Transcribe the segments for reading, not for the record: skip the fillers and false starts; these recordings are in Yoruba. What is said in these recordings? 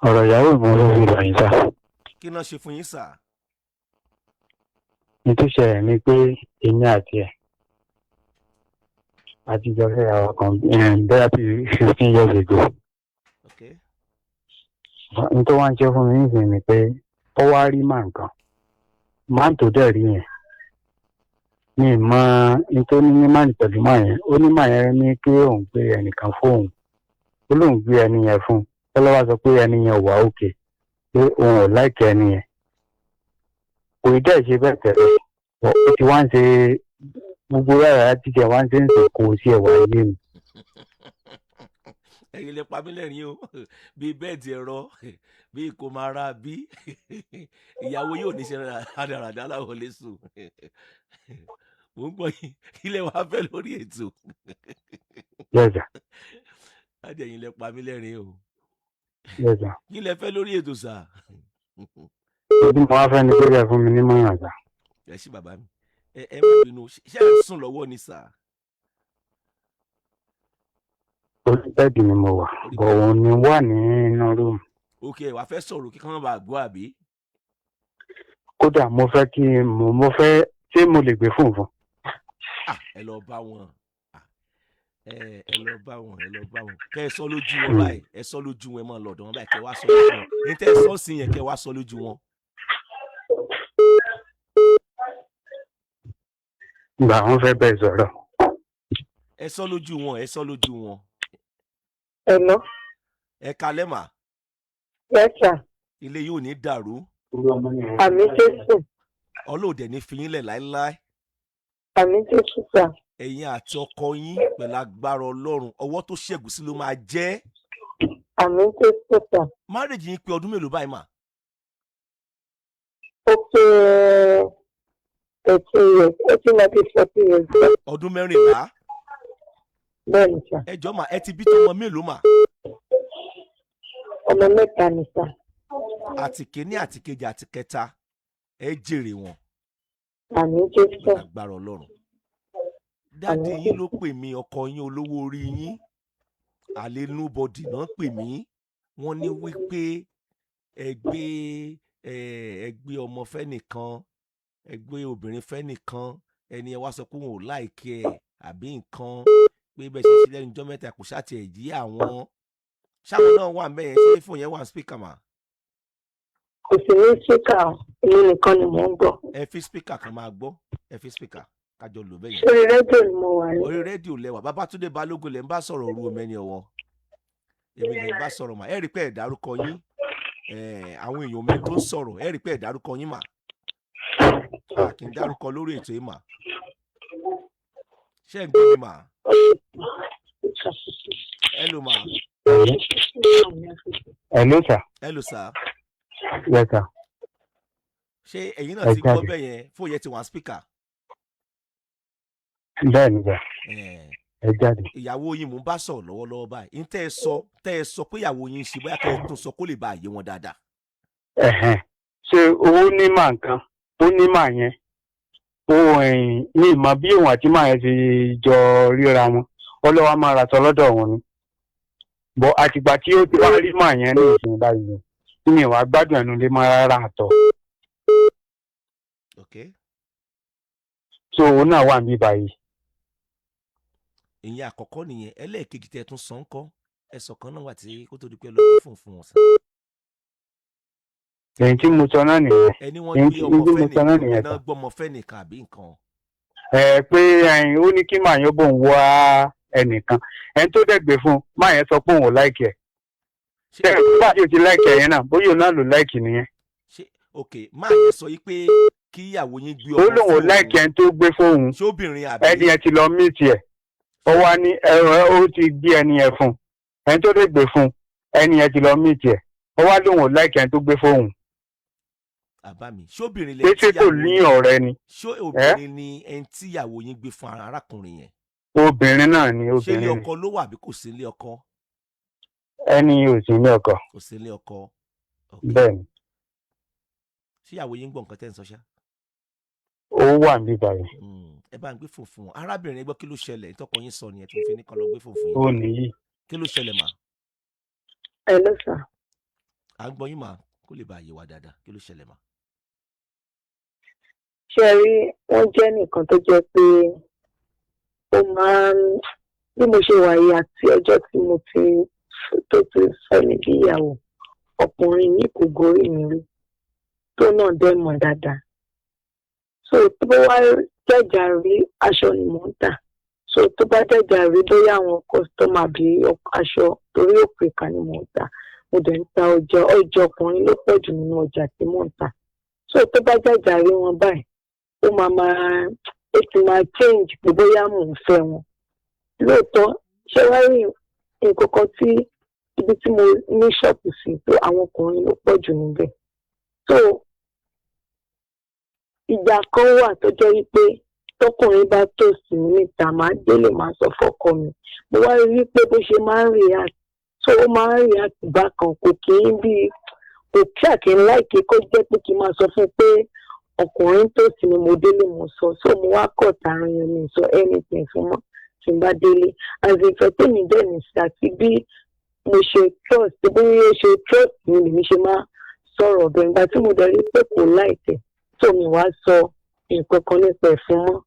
ọ̀rọ̀ ìyàwó mi ló fi lọ yín sá. kí náà ṣe fún yín sà. nítòsẹ̀ rẹ̀ ni pé èmi àti ẹ̀ àtijọ́ fẹ́ àwọn kan bẹ́ẹ̀ bí 15 years ago. Okay. n tó wá ń ṣe fún mi nísìnyí ni pé ó wá rí màá nǹkan máa ń tó dẹ̀ rí yẹn mi mọ n tó ní ní máa ń pẹ̀lú máa yẹn ó ní máa yẹn ní pé òun gbé ẹnìkan fóun ó lóun gbé ẹni yẹn fún ó lọ́wọ́ sọ pé ẹni yẹn wà òkè pé òun ò láìkẹ́ ẹni yẹn kò ì dẹ́ ṣe bẹ́ẹ̀ tẹ̀lé ó ti wá ń ṣe gbogbo rárá títí ẹ̀ wá ń ṣe ń sè kó o sí ẹ̀wà ilé mi. ẹ̀yin lè pa mí lẹ́rìn o bíi bẹ́ẹ̀dì ẹ̀rọ bíi kò máa ra bí ìyàwó yóò ní ṣe rádaràdà láwọn lè sùn mò ń gbọ́ yín kí lẹ wàá fẹ́ lórí ètò. yẹ́sà láti ẹ̀yin lè pa mí lẹ́rìn o yẹ́sà kí lẹ fẹ́ lórí ètò sà. ojú mo wá fẹ́ ni pé kẹ́ fún mi ní mọ̀ràn sà. ẹ ṣí bàbá mi ẹ má bínú ṣé ẹ sùn lọ́wọ́ ni sà. orí bẹ́ẹ̀dì ni mo wà bọ̀ òun ni wà nínú rúùmù. ok wàá fẹ́ sọ̀rọ̀ kí kán bá gbọ́ àbí. kódà mo fẹ́ kí mo fẹ́ ṣé mo lè gbé fóun fún. ẹ lọ bá wọn ẹ lọ bá wọn kẹ ẹ sọ lójú wọn báyìí ẹ sọ lójú wọn ẹ máa lọ́dọ̀ wọn báyìí kẹ wá sọ lójú wọn ní tẹ ẹ sọ sí yẹn kẹ wá sọ lójú wọn. gbà wọn fẹ́ bẹ́ẹ̀ sọ̀rọ̀. ẹ sọ lójú wọn ẹ sọ lójú wọn. Hello. ẹ kalẹ́ mà. Yes, sir. ilé yóò ní dàrú. Àmín Jésù. ọlọ́ọ̀dẹ̀ ní fi yín lẹ̀ láéláé. Àmín Jésù, sir. ẹ̀yin àti ọkọ yín pẹ̀lú agbára ọlọ́run ọwọ́ tó ṣẹ́gun sí ló máa jẹ́. Àmín Jésù, sir. márèjì yín pé ọdún mélòó báyìí mà. Ó pé 18 years, 18 àti 40 years. ọdún mẹ́rìnlá. Bẹ́ẹ̀ni, sir. ẹ jọ̀ọ́ mà ẹ ti bí tọmọ mélòó mà. Ọmọ mẹ́ta ni, sir. àti kìíní àti kejì àti kẹta ẹ jèrè wọn. Àmín Jésù. agbára ọlọ́run. dáàdi yín ló pè mí ọkọ yín olówó orí yín àlénúbọdì náà pè mí wọ́n ní wípé ẹ gbé ọmọ fẹ́nìkan ẹ gbé obìnrin fẹ́nìkan ẹni ẹ wá sọ pé wọn ò láìkí ẹ àbí nǹkan pé bẹ́ẹ̀ ṣe ṣe lẹ́nu ọjọ́ mẹ́ta kò ṣáàtì ẹ̀ yí àwọn ṣáwọn náà wà mẹ́yẹn ṣé fóun yẹn wà ní spíkà mà. Kò sí ní spíkà èmi nìkan ni mò ń gbọ́. ẹ fi spíkà kan máa gbọ́ ẹ fi spíkà kájọ lò bẹ́ẹ̀ yẹn. Orí rédíò ni mo wà ní. orí rédíò lẹwà Babátúndé Balógun lẹ ń bá sọ̀rọ̀ òru omẹ́ni ọ̀wọ́ èmi lè bá sọ̀rọ̀ mà ẹ rí pé ẹ dárúkọ yín àwọn èèyàn mi tó ń sọ̀rọ̀ ẹ rí pé ẹ dárúkọ yín mà kì í dárúkọ lórí ètò yìí mà ṣé ẹ gbọ́ mi mà ẹ lò mà. Hello sir. Hello sir. Yes sir. ṣé ẹ̀yin náà ti gbọ́ bẹ́ẹ̀ yẹn fóun yẹn ti wà spíkà. bẹ́ẹ̀ni sir. ẹ jáde. ìyàwó yín mò ń bá sọ̀rọ̀ lọ́wọ́lọ́wọ́ báyìí ń tẹ́ ẹ sọ pé ìyàwó yín ń ṣe bóyá kẹ́ ẹ tún sọ kó lè bá àyè wọn dáadáa. ṣé owó ní màá nǹkan ó ní màá yẹn ní ìmọ̀ bí òun àti màá yẹn ti jọ ríra wọn ọlọ́wà máa ra sọ lọ́dọ̀ wọn ni bọ́ àtìgbà tí ó ti wá rí màá yẹn ní ìsìn báyìí tí mi wàá gbádùn ẹnu lé máa rárá àtọ̀. so òun náà wà níbí báyìí. ìyẹn àkọ́kọ́ nìyẹn ẹlẹ́ẹ̀kejì tẹ́ tún sọ ń kọ́ ẹ̀sọ̀ kan náà wà tí kó tó di pé lọ gbé fún wọn sàn. èyí tí mo sọ náà nìyẹn. ẹni wọ́n gbé ọmọ fẹ́nìkan náà gbọ́mọ fẹ́nìkan àbí nǹkan. pé ó ní kí màá yẹn bò ń wá ẹnìkan ẹni tó dẹ̀ gbé fún màá yẹn sọ pé òun ò láìkì ẹ̀. ṣé bá a ti láìkì ẹ̀ yẹn náà bóyá òun náà ló láìkì nìyẹn. ṣé ok máa yẹn sọ yìí pé kí ìyàwó yín gbé ọmọ fún òun. ó lóun ò láìkì ẹni tó gbé fóun. ṣé obìnrin àbí. ẹni yẹn ti lọ míìtì ẹ̀ ó wá ní ó ti gbé ẹni yẹn fún ẹni tó dẹ̀ gbé fún ẹni yẹn ti lọ míìtì ẹ̀ ó wá lóun ò láìkì ẹni tó gbé fóun. àbá mi ṣóbìnrin lẹ́yìn tí ìyàwó ní ọ̀rẹ́ ni. ṣó obìnrin ni ẹni tí ìyàwó yín gbé fún arákùnrin yẹn. obìnrin náà ni obìnrin. ṣé ilé ọkọ ló wà àbí kò sí ilé ọkọ. ẹni ò sí ilé ọkọ. kò sí ilé ọkọ. bẹ́ẹ̀ni. ṣé ìyàwó yín gbọ́ nǹkan tẹ́ ń sọ ṣá. ó wà níbí báyìí. ẹ bá ń gbé fún fún wọn arábìnrin gbọ́ kí ló ṣẹlẹ̀ ìtọ́kọ yín sọ nìyẹn tó fi ní kan lọ gbé fún fún yín. ó nìyí. kí ló ṣẹlẹ̀ mà. Hello sir. à ń gbọ́ yín mà kó lè bá yé wa dáadáa kí ló ṣẹlẹ̀ mà. ṣe rí wọ́n jẹ́ nìkan tó jẹ́ pé ó máa ń bí mo ṣe wáyé àti ọjọ́ tí mo ti tó ti sọ níbi ìyàwó ọkùnrin yìí kò gorí mi rí tó náà dẹ́ mọ̀ dáadáa. So tó bá wá jẹ́jà rí aṣọ ni mò ń tà. So tó bá jẹ́jà rí bóyá àwọn kọ́sítọ́mà bí aṣọ torí òpè kan ni mò ń tà. Mo dẹ̀ ń ta ọjà ọkùnrin ló pọ̀ jù nínú ọjà tí mò ń tà. So tó bá jẹ́jà rí wọn báyìí ó ti máa change pé bóyá mò ń fẹ́ wọn. Lóòótọ́ ṣé wá rí nǹkan kan tí ibi tí mo ní ṣọ́ọ̀pù sí tó àwọn ọkùnrin ló pọ̀ jù níbẹ̀. So ìgbà kan wà tó jẹ́ wípé tọkùnrin bá tòsí mi níta máa délé máa sọ fọ́kọ mi. Mo wá rí wípé bó ṣe máa ń react so ó máa ń react bákan kò kí àkín láìkí kó jẹ́ pé kí n máa sọ fún pé ọkùnrin tòsí mi mo délé mo sọ so mo wá kọ̀ tààrà yẹn mi sọ anything fún mọ́ tí n bá délé àti ìfẹ́ tèmi dẹ̀ ní sí àti bí mo ṣe trust bí mo ṣe trust mi lèmi ṣe máa sọ̀rọ̀ bẹ́ẹ̀ nígbà tí mo dẹ̀ rí pé kò láìpẹ́ tó mi wá sọ nǹkan kan nípa ẹ̀ fún mọ́.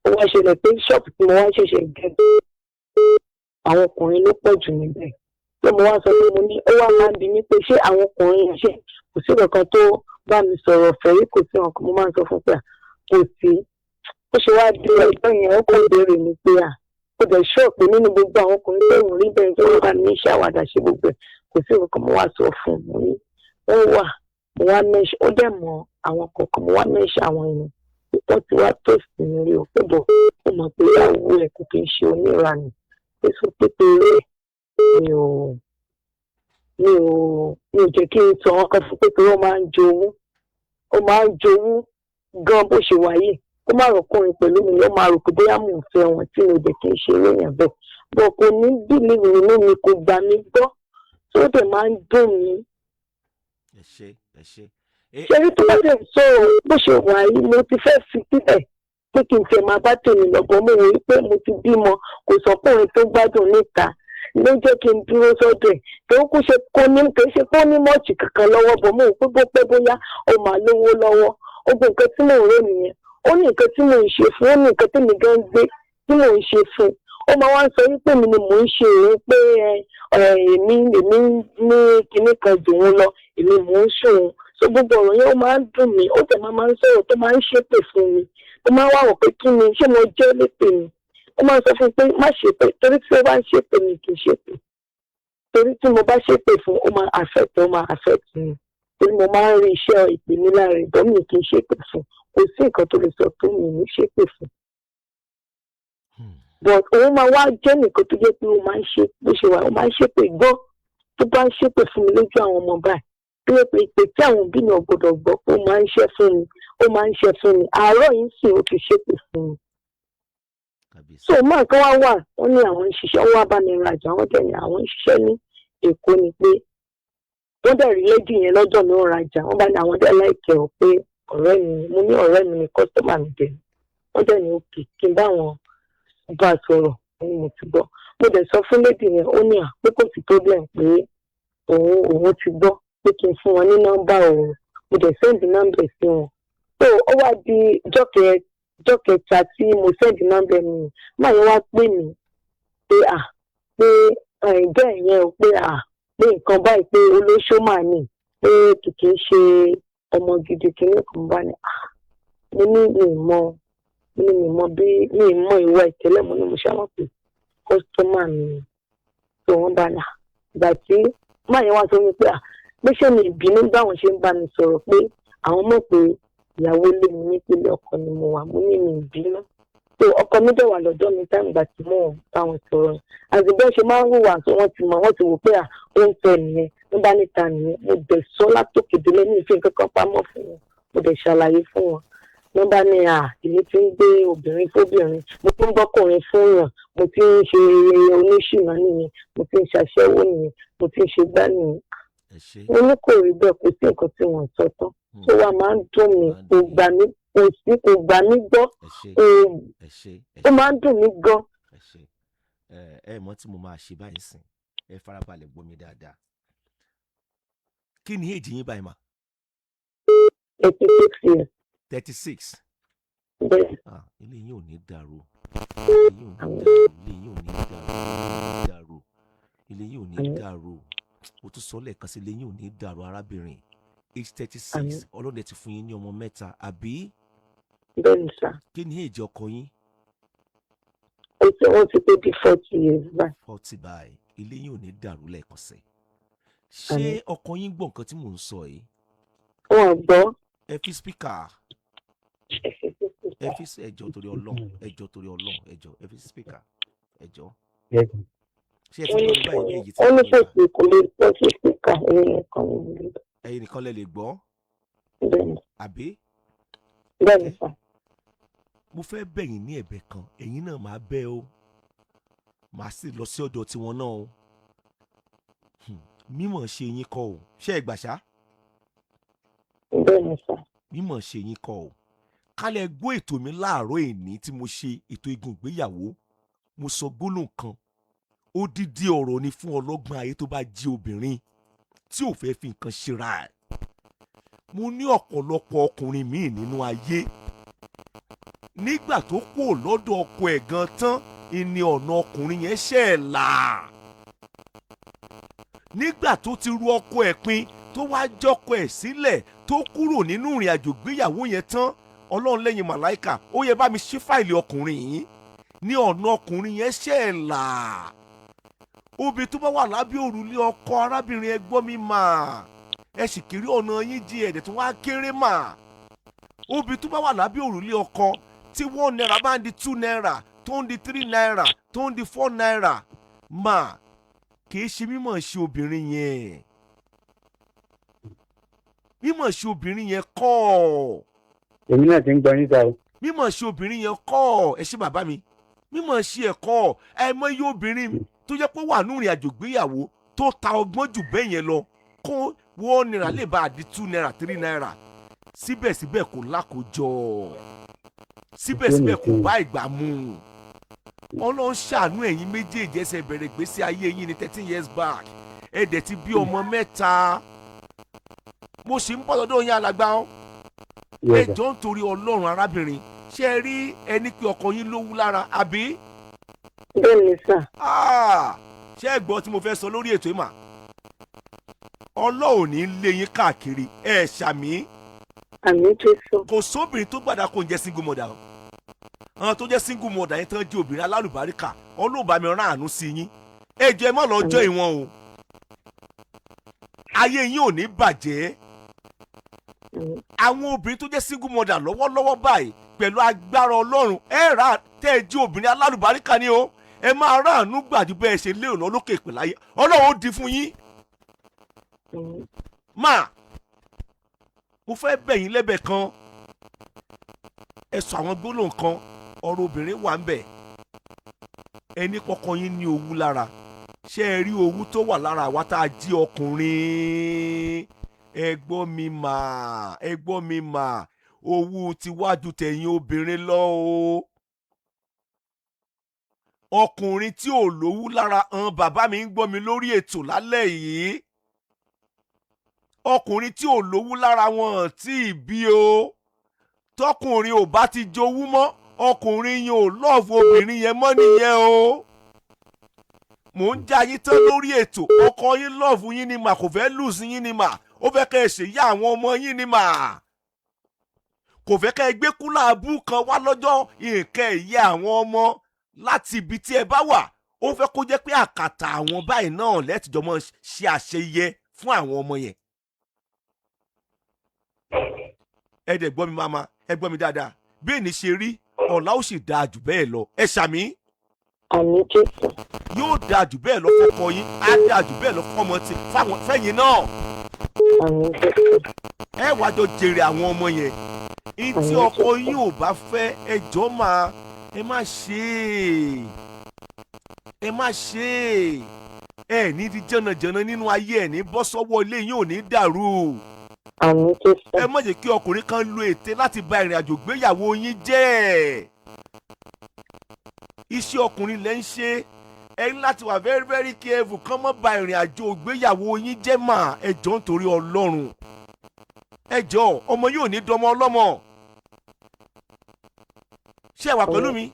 Ó wá ṣẹlẹ̀ pé ṣọ́ọ̀bù tí mo wá ṣẹ̀ṣẹ̀ gẹ́gẹ́ àwọn ọkùnrin ló pọ̀ jù níbẹ̀. Tó mo wá sọ pé mo ní ó wá máa ń bi mí pé ṣé àwọn ọkùnrin yẹn ṣe kò sí kankan tó bá mi sọ̀rọ̀ fẹ́rí kò sí ọkàn mo máa ń sọ fún pé kò sí. Ó ṣe wá di ọjọ́ yẹn ó kò béèrè mi pé ó dẹ̀ ṣọ́ọ̀pù nínú gbogbo àwọn ọkùnrin tó ń rí bẹ́ẹ̀ tó wà ní iṣẹ́ àwàdà ṣe gbogbo ẹ̀ kò sí kankan mo wá sọ fún un mo ní ó wà mo wá mẹ́ṣẹ́ ó dẹ̀ mọ àwọn kọ̀ọ̀kan mo wá mẹ́ṣẹ́ àwọn èèyàn tó ti wá tòsí mi rí o pé bọ̀ ó mọ̀ pé ìyàwó ẹ̀ kò kì í ṣe oníranù pé sọ pépéré mi ò jẹ́ kí n sọ wọn kan fún pépéré ó máa ń jowú gan bó ṣe wáyé ó má rọ̀kùnrin pẹ̀lú mi ló máa rò pé bóyá mò ń fẹ́ wọn tí mo jẹ́ kí n ṣe èèyàn bẹ́ẹ̀ bọ̀ kò ní bílíìfù nínú mi kò gbà mí gbọ́ tó dẹ̀ máa ń dùn mí. ẹ ṣé. ṣé rí tó bá dẹ̀ sọ̀rọ̀ bó ṣe wà yìí mo ti fẹ́ fi sílẹ̀ pé kí n tẹ̀ máa bá tèmi lọ́gbọ́n mo rí pé mo ti bímọ kò sọ́kùnrin tó gbádùn níta ló jẹ́ kí n dúró sọ́dọ̀ ẹ̀ tó kó ṣe kó ní mọ́ọ̀tì kankan lọ́wọ́ bọ̀ mo rò pé bó pẹ́ bóyá ó máa lówó lọ́wọ́ ó gbé nǹkan tí mò ń rò nìyẹn ó ní nǹkan tí mò ń ṣe fún ó ní nǹkan tí mi gan gbé tí mò ń ṣe fún ó máa wá ń sọ wípé mi ni mò ń ṣe òun pé èmi ní kinní kan jù ú lọ èmi mò ń ṣòun so gbogbo ọ̀rọ̀ yẹn ó máa ń dùn mí ó tẹ̀ máa ń sọ̀rọ̀ tó máa ń ṣépè fún mi ó máa ń wá wọ̀ pé kí ni ṣé mo jẹ́ lépè ni ó máa ń sọ fún mi pé má ṣépè torí tí ó bá ń ṣépè mi kì í ṣépè torí tí mo bá ṣépè fún ó máa affect mi torí mo máa ń rí iṣẹ́ ìpè mi lára ìbọn mi kì í ṣépè fún kò sí nǹkan tó lè sọ tó mi ní ṣépè fún. But òun máa wá jẹ́ nìkan tó jẹ́ pé ó máa ń ṣe bó ṣe wà ó máa ń ṣépè gbọ́ tó bá ń ṣépè fún mi lójú àwọn ọmọ báyìí tó yẹ pé ìpè tí àwọn òbí mi ò gbọdọ̀ gbọ́ pé ó máa ń ṣe fún mi àárọ̀ yìí sì ó fi ṣépè fún mi. So máa kan wá wà wọ́n ní àwọn ń ṣiṣẹ́ wọ́n wá bá mi rajà wọ́n dẹ̀ ní àwọn ń ṣiṣẹ́ ní Èkó ni pé wọ́n dẹ̀ rí lédì yẹn lọ́jọ́ mi ó rajà wọ́n bá ní àwọn dẹ̀ láìkẹ́ ọ̀ pé ọ̀rẹ́ mi mo ní ọ̀rẹ́ mi ni kọ́sítọ́mà mi dẹ̀ wọ́n dẹ̀ ní òkè kí n bá wọn bá a sọ̀rọ̀ ní mo ti gbọ́ mo dẹ̀ sọ fún lédì yẹn ó ní pé kò sí problem pé òun ti gbọ́ pé kí n fún wọn ní nọ́mbà òun mo dẹ̀ sẹ́ndì nọ́mbà sí wọn so ó wá di ọjọ́ kẹta tí mo sẹ́ndì nọ́mbà mi máa yẹn wá pè mí pé bẹ́ẹ̀ yẹn o pé nǹkan báyìí pé olóṣó máa ní pé kìkì ń ṣe ọmọ gidi kìíní kan bá ní mo ní mi mọ bí mi mọ ìwà ìtẹ́lẹ̀ mo ní mo ṣàmọ̀ pé kọ́sítọ́mà mi tó wọ́n bá nà ìgbà tí máa yẹn wá sọ mi pé pé ṣé mi ìbínú báwọn ṣe ń bá mi sọ̀rọ̀ pé àwọn mọ̀ pé ìyàwó lé mi nípínlẹ̀ ọkọ ni mo wà mo ní mi ìbínú so ọkọ mi dẹ̀ wà lọ́dọ̀ mi táwọn ìgbà tí mò ń bá wọn sọ̀rọ̀ àti bẹ́ẹ̀ ṣe máa ń hùwà tó wọ́n ti wò pé ó ń fẹ́ nìyẹn ló bá níta nìyẹn mo dẹ̀ sọ látòkè délé ní ìfẹ́ kankan pamọ́ fún wọn mo dẹ̀ ṣàlàyé fún wọn ló bá ní èmi ti ń gbé obìnrin fóbìnrin mo ti ń gbọ́kùnrin fún yàn mo ti ń ṣe oníṣìnà nìyẹn mo ti ń ṣàṣẹ́wó nìyẹn mo ti ń ṣe gbá nìyẹn mo ní kò rí bẹ́ẹ̀ kò sí nǹkan tí wọ́n sọ tán tó wà máa ń dùn mí kò gbà mí gbọ́ ó máa ń dùn mí gan. ẹ mọ̀ tí mo máa ṣe báyìí sìn ẹ farabalẹ̀ gbọ́ mi dáadáa kí ni èjì yín báyìí mà? 86 years. 36. Bẹ́ẹ̀. Ilé yín ò ní dàrú. Ilé yín ò ní dàrú. Ilé yín ò ní dàrú. O tún sọ lẹ́ẹ̀kan sí ilé yín ò ní dàrú arábìnrin. Age 36. Ọlọ́dẹ ti fún yín ní ọmọ 3 àbí? Bẹ́ẹ̀ni sà. Kí ni èjì ọkọ yín? Wọ́n ti pé bí 40 years báyìí. 40 báyìí. Ilé yín ò ní dàrú lẹ́ẹ̀kan sí. Ṣé ọkọ yín gbọ́ nǹkan tí mò ń sọ yìí? Wọ́n gbọ́. Ẹ fi spíkà. Ẹ fi ẹjọ́ torí Ọlọ́run. Ẹ fi spíkà. Ẹjọ́. Ṣé ẹ ti gbọ́ nípa ìwé èyí tí wọ́n ní pèsè kò lè gbọ́ sí spíkà ẹ̀yin nìkan lẹ lè gbọ́? Bẹ́ẹ̀ni. Àbí? Bẹ́ẹ̀ni sà. Mo fẹ́ bẹ̀ yín ní ẹ̀bẹ̀ kan, ẹ̀yin náà máa bẹ̀ o. Màá sì lọ sí ọ̀dọ̀ tiwọn náà o. Mímọ̀ ṣe yín kọ́ o. Ṣé ẹ gbà ṣá? Bẹ́ẹ̀ni sà. Mímọ̀ ṣe yín kọ́ o. Kálẹ̀ gbọ́ ètò mi láàárọ̀ èní tí mo ṣe ètò igun ìgbéyàwó. Mo sọ gbólóhùn kan. Odidi ọ̀rọ̀ ni fún ọlọ́gbọ́n ayé tó bá jí obìnrin tí ò fẹ́ fi nǹkan ṣera ẹ̀. Mo ní ọ̀pọ̀lọpọ̀ ọkùnrin míì nínú ayé. Nígbà tó kù lọ́dọ̀ ọkọ ẹ̀ gan tán, ìní ọ̀nà ọkùnrin yẹn ṣẹ̀ là. Nígbà tó ti ru ọkọ ẹ̀ pin tó wá jọkọ ẹ̀ sílẹ̀ tó kúrò nínú ìrìn àjò ìgbéyàwó yẹn tán, Ọlọ́run lẹ́yìn màláìkà ó yẹ bá mi ṣí fáìlì ọkùnrin yìí. Ní ọ̀nà ọkùnrin yẹn ṣẹ̀ là. Obì tó bá wà lábẹ́ òrùlé ọkọ arábìnrin ẹ gbọ́ mi mà. Ẹ sì kiri ọ̀nà yín jí ẹ̀dẹ̀ tó wá kéré mà. Obì tó bá wà lábẹ́ òrùlé ọkọ tí 1 naira bá ń di 2 naira tó ń di 3 naira tó ń di 4 naira mà kìí ṣe mímọ̀ ṣe obìnrin yẹn. Mímọ̀ ṣe obìnrin yẹn kọ́. Èmi náà ti ń gbọ́ níta o. Mímọ̀ ṣe obìnrin yẹn kọ́. Ẹ ṣé bàbá mi. Mímọ̀ ṣe ẹ̀kọ́ àìmọye obìnrin tó jẹ́ pé wà nínú ìrìn àjò ìgbéyàwó tó ta ọgbọ́n jù bẹ́ẹ̀ yẹn lọ kó 1 naira lè bá a di 2 naira 3 naira síbẹ̀síbẹ̀ kò lákòjọ síbẹ̀síbẹ̀ kò bá ìgbà mu. Ọlọ́run ṣàánú ẹ̀yin méjèèjì ẹsẹ̀ bẹ̀rẹ̀ ìgbésí ayé yín ní 13 years back ẹ dẹ̀ ti bí ọmọ 3. Mo sì ń bọ̀ lọ́dọ̀ yín alàgbà ọ́. Ẹ jọ̀ọ́ nítorí Ọlọ́run arábìnrin ṣé ẹ rí ẹni pé ọkọ yín lówú lára àbí? Bẹ́ẹ̀ni sà. Ṣé ẹ gbọ́ tí mo fẹ́ sọ lórí ètò yìí mà? Ọlọ́run ní lé yín káàkiri ẹ ṣàmì. Àmín Jésù. Kò sóbìnrin tó gbàdá kó ń jẹ́ single mother o. Àwọn tó jẹ́ single mother yẹn tán di obìnrin alálùbáríkà Ọlọ́run bá mi rán àánú sí yín. Ẹ jẹ́ ẹ má lọ jọ́ ìwọ̀n o. Ayé yín ò ní bàjẹ́. Àwọn obìnrin tó jẹ́ single mother lọ́wọ́lọ́wọ́ báyìí pẹ̀lú agbára Ọlọ́run ẹ rà tẹ́ ẹ jí obìnrin alálùbáríkà ni o. Ẹ máa rán àánú gbàdú bẹ́ẹ̀ ṣe lé òun lókè ìpè láyé Ọlọ́run ó di fún yín. Máa mo fẹ́ bẹ̀ yín lẹ́bẹ̀ kan ẹ sọ àwọn gbólóhùn kan ọ̀rọ̀ obìnrin wà ń bẹ̀ ẹni kọ̀ọ̀kan yín ní owú lára ṣé ẹ rí owú tó wà lára àwa tá a jí ọkùnrin ẹ gbọ́ mi mà owú ti wájú tẹ̀yìn obìnrin lọ o ọkùnrin tí ò lówú lára bàbá mi ń gbọ́ mi lórí ètò lálẹ́ yìí ọkùnrin tí ò lówú lára wọn tí ì bí o tọkùnrin ò bá ti jowú mọ́ ọkùnrin yẹn ò lọ́ọ̀fù obìnrin yẹn mọ́ nìyẹn o mò ń já yín tán lórí ètò ọkọ yín lọ́ọ̀fù yín ni mà kò fẹ́ lùsí yín ni mà ó fẹ́ kẹ́ ẹ ṣèyá àwọn ọmọ yín ni mà kò fẹ́ kẹ́ ẹ gbé kúláàbù kan wá lọ́jọ́ nǹkan ẹ̀yẹ àwọn ọmọ láti ibi tí ẹ bá wà ó fẹ́ kó jẹ́ pé àkàtà àwọn báyìí náà lẹ́tìjọ́ mọ́ ṣe àṣeyẹ fún àwọn ọmọ yẹn. Ẹ dẹ̀ gbọ́ mi máma ẹ gbọ́ mi dáadáa bí èní ṣe rí ọ̀la ó sì dáa jù bẹ́ẹ̀ lọ ẹ ṣàmì. Àmín Jésù. Yóò dáa jù bẹ́ẹ̀ lọ fọ́kọ yín á dáa jù bẹ́ẹ̀ lọ fọ́mọ tí fẹ́yìn náà. Àmín Jésù. Ẹ wá jọ jèrè àwọn ọmọ yẹn ìtí ọkọ yín ò bá fẹ́ ẹ jọ̀ọ́ máa ẹ má ṣe ẹ ní di jànàjànà nínú ayé ẹ ní bọ́ sọ́wọ́ ilé yín ò ní dàrú. Àmín Jésù. Ẹ má jẹ́ kí ọkùnrin kan lo ète láti bà ìrìn àjò gbéyàwó yín jẹ́. Iṣẹ́ ọkùnrin lẹ́ ń ṣe ẹ̀yin láti wà very very careful kán mọ́ ba ìrìn àjò ìgbéyàwó yín jẹ́ mà. Ẹ jọ̀ọ́ nítorí Ọlọ́run, ẹ jọ̀ọ́, ọmọ yóò ní dọmọ ọlọ́mọ. Ṣé ẹ wà pẹ̀lú mi?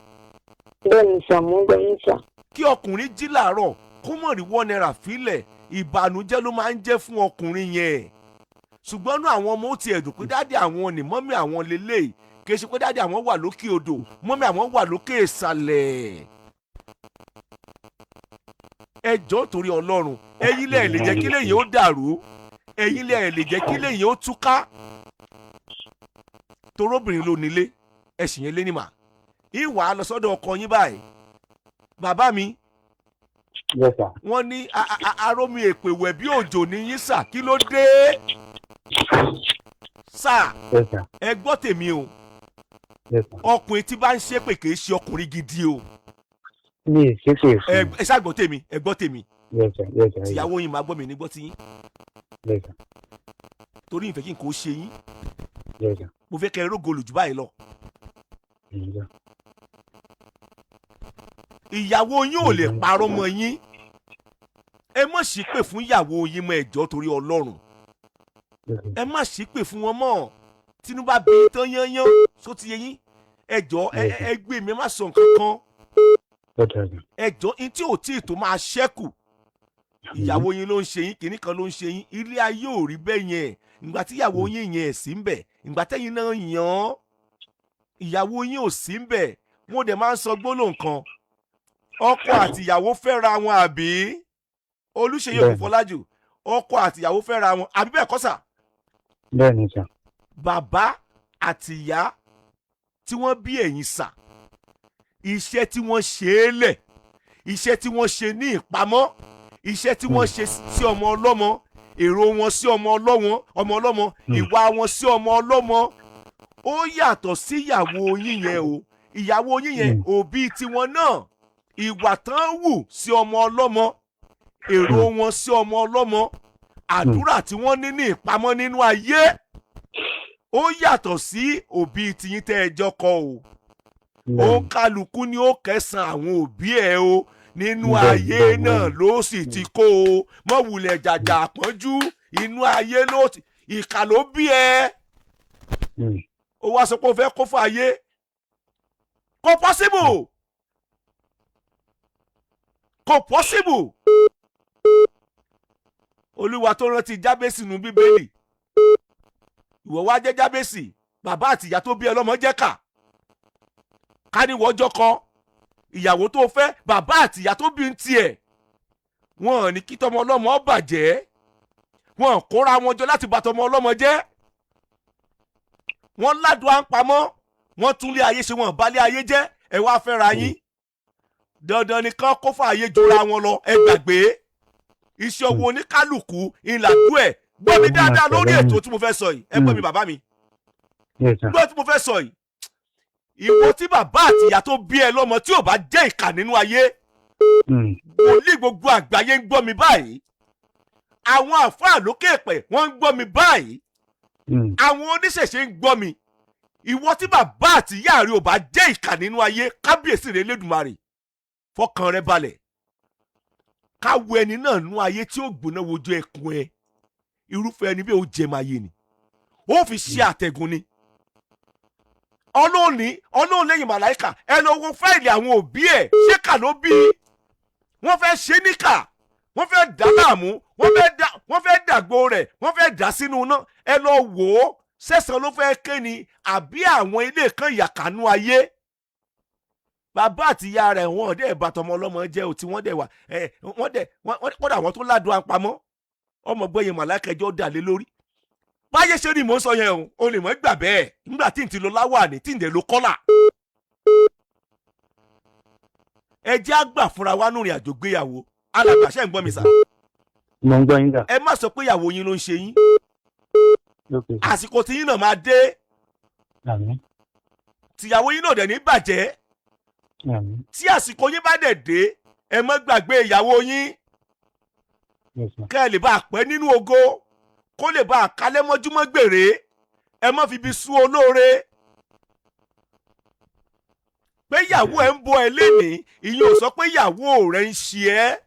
Bẹ́ẹ̀ni sà, mo ń gbọ́ yín sà. Kí ọkùnrin jí làárọ̀ kó mọ̀ rí £1 fílẹ̀, ìbànújẹ́ ló máa ń jẹ́ fún ọkùnrin yẹn. Ṣùgbọ́n náà àwọn ọmọ ó ti ẹ̀dùn pé dáàdì àwọn ni mọ́mí àwọn lélẹ̀, kì í ṣe pé dáàdì àwọn wà lókè odò, mọ́mí àwọn wà lókè ìsàlẹ̀. Ẹ jọ̀ọ́ torí Ọlọ́run, ẹ̀yin lẹ lè jẹ́ kí lẹ́yìn ó dàrú, ẹ̀yin lẹ lè jẹ́ kí lẹ́yìn ó túká. Torobìnrin ló nílé, ẹ̀sìn yẹn lé ní mà. Ìwà lọ sọ́dọ̀ ọkọ yín báyìí. Bàbá mi, Yes, sir. wọ́n ní arómi èpè wẹ̀ bí òjò ní yín sà, kí ló dé? Sà, Yes, sir. ẹ gbọ́ tèmi o, Yes, sir. ọkùnrin tí bá ń ṣépè kì í ṣe ọkùnrin gidi o. Mi ì ṣépè fún. Ẹ ṣáà gbọ́ tèmi, ẹ gbọ́ tèmi. Yes, sir. Yes, sir. Tìyàwó yín máa gbọ́ mi ní gbọ́ tí yín, Yes, sir. torí ìfẹ́ kí n kò ṣe yín. Yes, sir. Mo fẹ́ kẹ́ ẹ rógolù jù báyìí lọ. Yes, sir. Ìyàwó yín ò lè parọ́ mọ́ yín. Ẹ má ṣépè fún ìyàwó yín mọ́, ẹ jọ̀ọ́ torí Ọlọ́run. Yes, sir. Ẹ má ṣépè fún wọn mọ́. Tinubu bí tán yányán só ti yé yín. Ẹ jọ̀ọ́ ẹ gbé mi, ẹ má sọ nǹkan kan. Yes, sir. Ẹ jọ̀ọ́ in tí ò tí ì tó máa ṣẹ́kù. Ìyàwó yín ló ń ṣe yín, kìíní kan ló ń ṣe yín. Ilé ayé ò rí bẹ́ẹ̀ yẹn. Ìgbà tí ìyàwó yín yẹn sí ń bẹ̀, ìgbà tẹ́yìn náà yàn án, ìyàwó yín ò sí ń bẹ̀. Mo dẹ̀ máa ń sọ gbólóhùn kan. Ọkọ àti ìyàwó fẹ́ra wọn àbí? Olúṣèyí Ògúnfọlájù, ọkọ àti ìyàwó fẹ́ra wọn àbí bẹ́ẹ̀ kọ́ sà? Bẹ́ẹ̀ni, sir. Bàbá àti ìyá tí wọ́n bí ẹ̀yin sà, iṣẹ́ tí wọ́n ṣe é lẹ̀, iṣẹ́ tí wọ́n ṣe ní ìpamọ́, iṣẹ́ tí wọ́n ṣe sí ọmọ ọlọ́mọ, èrò wọn sí ọmọ ọlọ́mọ, ìwà wọn sí ọmọ ọlọ́mọ, ó yàtọ̀ sí ìyàwó yín yẹn o. Ìyàwó yín yẹn òbí tiwọn náà, ìwà tán wù sí ọmọ ọlọ́mọ, èrò wọn sí ọmọ ọlọ́mọ, àdúrà tí wọ́n ní ìpamọ́ nínú ayé, ó yàtọ̀ sí òbí tiyín tẹ́ ẹ jọkọ o. Ó kálukú ni ó kẹsàn àwọn òbí ẹ o, nínú ayé náà ló sì ti kó o. Mọ́ wulẹ̀ jàjà pọ́njú, inú ayé ló ti ìkà ló bí ẹ. Ó wá sọ pé ó fẹ́ kó fún ayé. Kò possible. Kò possible. Olúwa tó rántí Jábésì nínú Bíbélì. Ìwọ wá jẹ́ Jábésì, bàbá àti ìyá tó bí ẹ lọ́mọ jẹ́ kà. Ká ní wọ́jọ́ kan, ìyàwó tó fẹ́, bàbá àti ìyá tó bí ń tiẹ̀. Wọ́n ní kí tọmọ ọlọ́mọ bàjẹ́. Wọ́n kóra wọn jọ láti bà tọmọ ọlọ́mọ jẹ́. Wọ́n ládùn àǹpamọ́. Wọ́n tún lé ayé ṣe, wọ́n bá lé ayé jẹ́. Ẹ wá fẹ́ra yín. Dandan ni kán kó fún ayé jura wọn lọ. Ẹ gbàgbé. Iṣẹ́ owó oníkálùkù ìlàdú ẹ̀. Gbọ́ mi dáadáa lórí ètò tí mo fẹ́ sọ yìí. Ẹ gbọ́ mi bàbá mi. Gbọ́ tí mo fẹ́ sọ yìí. Ìwọ tí bàbá àti ìyá tó bí ẹ lọ́mọ tí ò bá jẹ́ ìkà nínú ayé. Wòlíì gbogbo àgbáyé ń gbọ́ mi báyìí. Àwọn àfáà lókè pẹ̀ wọ́n ń gbọ́ mi báyìí. Àwọn oníṣẹ̀ṣe ń gbọ́ mi. Ìwọ tí bàbá àti ìyá rẹ ò bá jẹ́ ìkà nínú ayé, kábíyèsí rẹ Elédùmarè, fọkàn rẹ balẹ̀. Káwo ẹni náà nú ayé tí ó gbóná wojú ẹkùn ẹ. Irúfẹ́ ẹni bí ó jẹ máa yé ni. Ó fi ṣe àtẹ̀gùn ni. Ọlọ́run lẹ́yìn màláìkà, ẹ lọ wo fáìlì àwọn òbí ẹ̀, ṣé kà ló bí? Wọ́n fẹ́ ṣe níkà, wọ́n fẹ́ dá láàmú, wọ́n fẹ́ dàgbò rẹ̀, wọ́n fẹ́ dá sínú iná. Ẹ lọ wò ó, sẹ́sàn ló fẹ́ ké ni àbí àwọn ilé kan ìyàkánú ayé. Bàbá àti ìyá rẹ̀ wọ́n dẹ̀ bàtọmọ ọlọ́mọ jẹ́ òtí wọ́n dẹ̀ wà wọ́n dà wọ́n tó ládùn àpamọ́. Ọmọ gbẹ̀yìn màláìkà ẹjọ́ dà lé lórí. Báyé ṣe ni mò ń sọ yẹn o lè mọ̀ gbà bẹ́ẹ̀ nígbà tí n ti lo láwàní tí n dẹ̀ lo kọ́là. Ẹ jẹ́ àgbà fúnra wa nù rìn àjò gbéyàwó. Alàgbà ṣe ń gbọ́ mi sà. Mo ń gbọ́ yín dà. Ẹ má sọ pé ìyàwó yín ló ń ṣe yín. Àsìkò tí yín náà máa dé. Tìyàwó yín náà dẹ̀ ní bàjẹ́. Tí àsìkò yín bá dẹ̀ dé, ẹ má gbàgbé ìyàwó yín. Kẹ́ ẹ lè bá a pẹ́ nínú ògo. Kó lè bá a kalẹ̀ mọ́júmọ́ gbèrè. Ẹ má fi ibi sú olóore. pé ìyàwó ẹ̀ ń bọ́ ẹ lénìí ìyẹn ò sọ pé ìyàwó rẹ̀ ń ṣe ẹ́.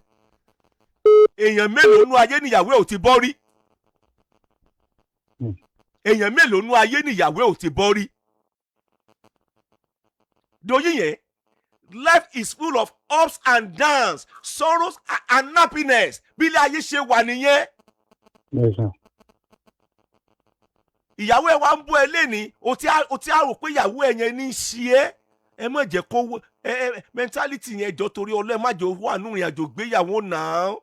Èèyàn mélòó nú ayé níyàwó ẹ̀ ò ti bọ́ rí? Èèyàn mélòó nú ayé níyàwó ẹ̀ ò ti bọ́ rí? Doyin yẹn, life is full of ups and downs, sorrows and happiness. Bí ilé ayé ṣe wà nìyẹn. Ìyàwó ẹ̀ wá ń bọ́ ẹ lénìí o ti á rò pé ìyàwó ẹ̀ yẹn ní í ṣe é. Ẹ má jẹ́ kó mentality yẹn jọ torí Ọlọ́run, ẹ má jẹ́ wà nínú ìrìn àjò gbéyàwó náà.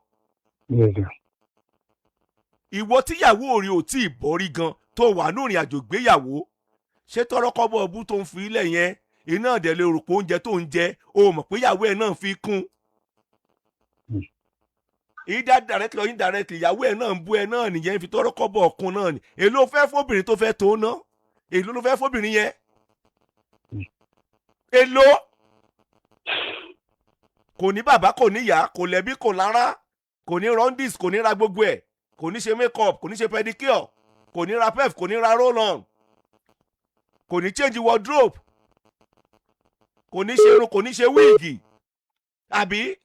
Ìwọ tíyàwó rẹ ò tí ì bọ́ rí gan tó wà nínú ìrìn àjò gbéyàwó, ṣé tọrọkọ́bọ̀ ọbú tó ń fi ilẹ̀ yẹn iná ọ̀dẹ̀ lè rò pé oúnjẹ tó ń jẹ o mọ̀ pé ìyàwó ẹ̀ náà fi kún. Either directly or indirectly ìyàwó ẹ̀ náà ń bú ẹ náà nìyẹn fi tọrọkọ́bọ̀ ọkùn náà ni. Èló fẹ́ fóbìnrin tó fẹ́ tó ná? Èló ló fẹ́ fóbìnrin yẹn? Èló? Kò ní bàbá kò ní ìyá kò lẹ́bí kò lára, kò ní rondis kò ní ra gbogbo ẹ̀, kò ní ṣe make up kò ní ṣe pedicure, kò ní ra pef kò ní ra roll on, kò ní change wardrobe, kò ní ṣe irun kò ní ṣe wíìgì. Àbí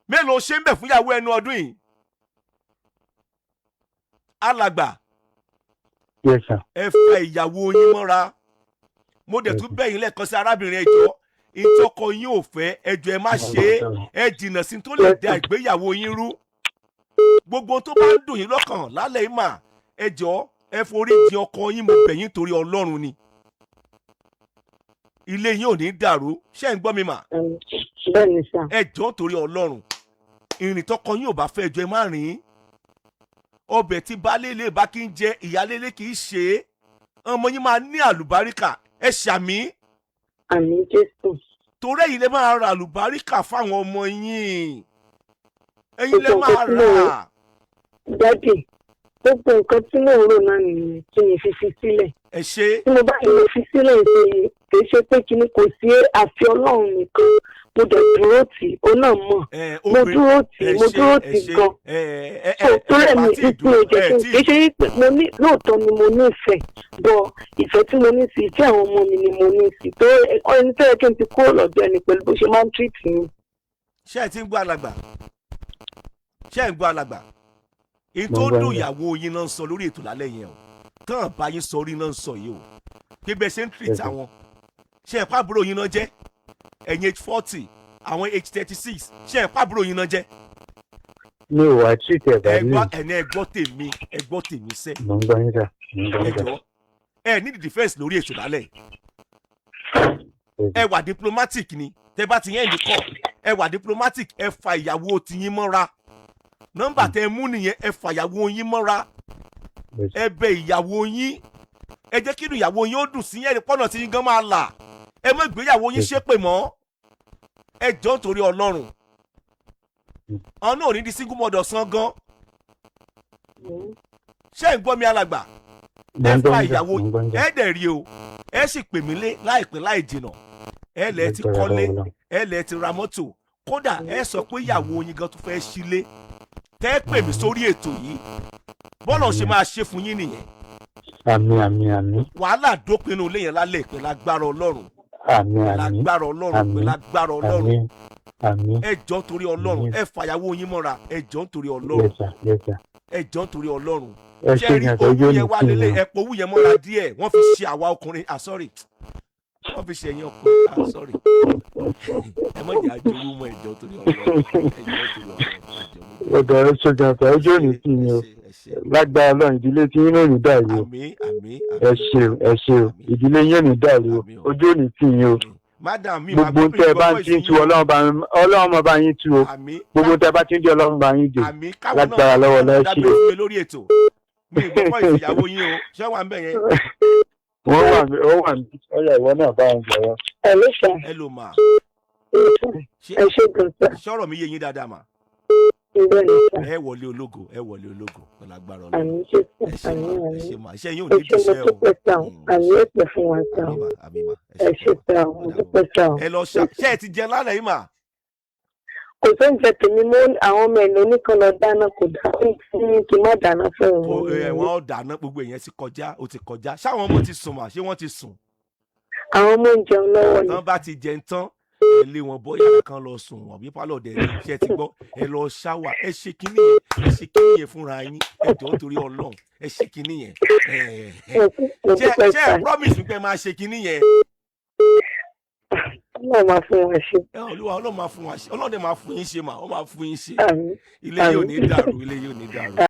mélòó ṣe ń bẹ̀ fún ìyàwó ẹnu ọdún yìí? Alàgbà, ẹ fa ìyàwó yín mọ́ra. Mo dẹ̀ tún bẹ̀ yín lẹ́ẹ̀kan sí arábìnrin ẹjọ́ ìtọ́kọ yín ò fẹ́ ẹjọ́ ẹ má ṣe é, ẹ jìnnà sí tó lè da ìgbéyàwó yín rú. Gbogbo tó bá ń dùn yín lọ́kàn lálẹ́ yìí mà ẹjọ́ ẹ forí jì ọkọ yín, mo bẹ̀ yín torí Ọlọ́run ni. Ilé yín ò ní dàrú, ṣé ń gbọ́ mi mà? Bẹ́ẹ̀ni sà. Ẹjọ́ torí Ọlọ́run, ìrìn tọkọ yín ò bá fẹ́ ẹjọ́ ẹ má rìn. Ọbẹ̀ tí baálé ilé bá kí ń jẹ ìyálé ilé kì í ṣe é. Ọmọ yín máa ní àlùbáríkà, ẹ ṣàmì. Àmín Jésù. Torí ẹ̀yin lè máa ra àlùbáríkà fáwọn ọmọ yín. Ẹ̀yin lè máa rà. Dádì, gbogbo nǹkan tí mò ń rò náà nìyẹn tí mi fi sílẹ̀. Ẹ ṣe. Tí mo bá yẹ fi sílẹ̀ ṣe kì í ṣe pé kíní kò sí àfi Ọlọ́run nìkan. Mo dẹ̀ dúró tì ó náà mọ̀. Mo dúró tì gan. Torí ẹ̀mí ìpín òjò kì í ṣe pé mo ní lóòótọ́ ni mo nífẹ̀ẹ́ bọ̀ ìfẹ́ tí mo ní sí ìfẹ́ àwọn ọmọ mi ni mo ní sí. Tó ẹni tó yẹ kí n ti kúrò lọ́dọ̀ ẹni pẹ̀lú bó ṣe máa ń tírìtì mi. Ṣé ẹ ti ń gbọ́ alàgbà? Ṣé ẹ ń gbọ́ alàgbà? Èyí tó dùn ìyàwó yín náà ń sọ lórí ètò lálẹ́ yẹn o. Tán bá yín sọ orí náà ń sọ yìí o. Pé bẹ́ẹ̀ ṣe ń tírìtì àwọn. Ṣé ẹ̀ pàbúrò yín náà jẹ́? Ẹ̀yin age 40, àwọn age 36, ṣé ẹ̀ pàbúrò yín náà jẹ́? Mi ò wá tírìtì ẹ̀ bá mi. Ẹ gbọ́ tèmi sẹ́. Mo ń gbọ́ yín sà. Ẹjọ́ ẹ ní the defence lórí ètò lálẹ́. Ẹ wà diplomatic ni, tẹ bá ti yẹn ní kọ́. Ẹ wà diplomatic, ẹ fa ìyàwó tiyín mọ́ra. Nọ́mbà tẹ mú nìyẹn, ẹ fa ìyàwó yín mọ́ra. Ẹ bẹ ìyàwó yín. Ẹ jẹ́ kí ìyàwó yín ó dùn sí yẹn pọ́nà tí yín gan máa là. Ẹ má gbé ìyàwó yín ṣépè mọ́. Ẹ jọ̀ọ́ nítorí Ọlọ́run. Àwọn náà ò ní di single mother san gan. Ṣé ń gbọ́ mi alàgbà? Ẹ fa ìyàwó ẹ dẹ̀ rí o. Ẹ sì pè mí lé láìpẹ́ láì jìnà. Ẹ lẹ̀ ti kọ́lé, ẹ lẹ̀ ti ra mọ́tò. Kódà ẹ sọ pé ìyàwó yín gan tó fẹ́ sílé. Tẹ́ pè mí sórí ètò yìí. Bọ́lá ṣe máa ṣe fún yín nìyẹn. Àmín. Wàhálà dópinnu ilé yẹn lálẹ́ ìpè lágbára Ọlọ́run. Àmín. Lágbára Ọlọ́run pé lágbára Ọlọ́run. Àmín. Ẹ jọ̀ọ́ torí Ọlọ́run, ẹ fàyàwó yín mọ́ra, ẹ jọ̀ọ́ torí Ọlọ́run. Ẹ jọ̀ọ́ torí Ọlọ́run. Ṣé rí owó yẹn wá lélẹ̀, ẹ pọ̀ owó yẹn mọ́ra díẹ̀, wọ́n fi ṣe àwa ọkùnrin, sorry. Wọ́n fi ṣe ẹ̀yin ọkùnrin, sorry. Ẹ má jẹ́ àjòwú mọ́ ẹ jọ̀ọ́ torí Ọlọ́run. Ẹ jọ̀ọ́ torí Ọlọ́run. Ọ̀dọ̀ ẹ ṣe jàǹfà ojú òní tì mí o. Lágbára Ọlọ́run ìdílé tí yín ò ní dàrú o. Ẹ ṣe o ìdílé yín ò ní dàrú o. Ojú òní tì yín o. Gbogbo tẹ bá ń tí ń tu Ọlọ́run máa bá yín tu o. Gbogbo tẹ bá tí ń di Ọlọ́run bá yín dè. Lágbára lọ́wọ́ lẹ́ṣin o. Mi ì gbọ́ pọ̀ ìyàwó yín o, ṣé wà ń bẹ̀ yẹn? Wọ́n wà ní ọ̀yà ìwọ náà bá wọn sọ̀rọ̀. Ẹ ló sà. Ẹ ló mà. Ẹ ṣe gan sà. Ṣọ́rọ̀ mi yé yín dáadáa mà. Bẹ́ẹ̀ni sà. Ẹ wọlé ológo pẹ̀lú agbára Ọlọ́run. Àmín Jésù. Ẹ ṣe mà, iṣẹ́ yín ò Ẹ ní ṣe mo díṣẹ́ o. dúpẹ́ sà o. Àmì ẹ pẹ̀ fún wa sà o. Àmín mà. Ẹ ṣe sà o. Mo dúpẹ́ sà o. Ẹ lọ ṣe ẹ ti jẹ lálẹ́ yìí mà. Kò sóúnjẹ tèmi mọ́ àwọn ọmọ ẹ̀ lóní kan lọ dáná kò dá fún kí n má dáná fún òun. Wọ́n dáná gbogbo èèyàn ti kọjá, ó ti kọjá. Ṣáwọn ọmọ ti sùn mà, ṣé wọ́n ti sùn? àwọn ọmọ ń jẹun lọ́wọ́ ni. tán bá ti jẹun tán ẹ lé wọn bọ́ yàrá kan lọ sùn wọ́n bí pálọ̀ dẹ̀ ní iṣẹ́ ti gbọ́ ẹ lọ ṣáwà ẹ ṣe kinní yẹn fúnra yín ẹ jọ̀ọ́ nítorí Ọlọ́run ẹ ṣe kinní yẹn ṣe ẹ promise pé máa ṣe kinní yẹn. Ọlọ́run máa fún wa ṣe. Ọlọ́run máa fún wa ṣe Ọlọ́run dẹ̀ máa fún yín ṣe mà ó máa fún yín ṣe ilé yóò ní dàrú ilé yóò ní dàrú.